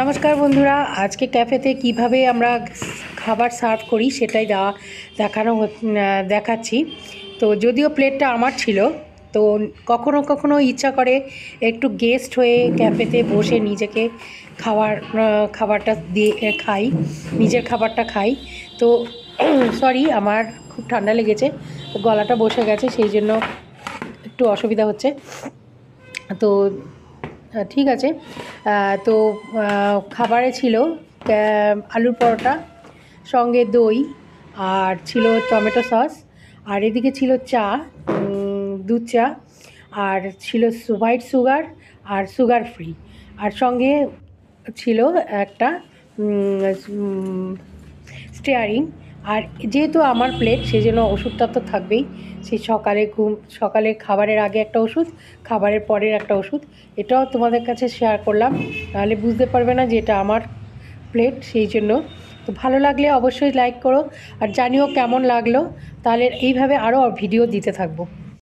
নমস্কার বন্ধুরা, আজকে ক্যাফেতে কিভাবে আমরা খাবার সার্ভ করি সেটাই দেখাচ্ছি। তো যদিও প্লেটটা আমার ছিল, তো কখনো কখনো ইচ্ছা করে একটু গেস্ট হয়ে ক্যাফেতে বসে নিজেকে খাবারটা দিয়ে খাই, নিজের খাবারটা খাই। তো সরি, আমার খুব ঠান্ডা লেগেছে, গলাটা বসে গেছে, সেই জন্য একটু অসুবিধা হচ্ছে। তো ঠিক আছে। তো খাবারে ছিল আলুর পরোটা, সঙ্গে দই, আর ছিল টমেটো সস, আর এদিকে ছিল চা, দুধ চা, আর ছিল হোয়াইট সুগার আর সুগার ফ্রি, আর সঙ্গে ছিল একটা স্টেয়ারিং। আর যেহেতু আমার প্লেট, সেই জন্য ওষুধটা তো থাকবেই। সেই সকালে খাবারের আগে একটা ওষুধ, খাবারের পরের একটা ওষুধ। এটাও তোমাদের কাছে শেয়ার করলাম, নাহলে বুঝতে পারবে না যে এটা আমার প্লেট, সেই জন্য। তো ভালো লাগলে অবশ্যই লাইক করো, আর জানিও কেমন লাগলো। তাহলে এইভাবে আরও ভিডিও দিতে থাকবো।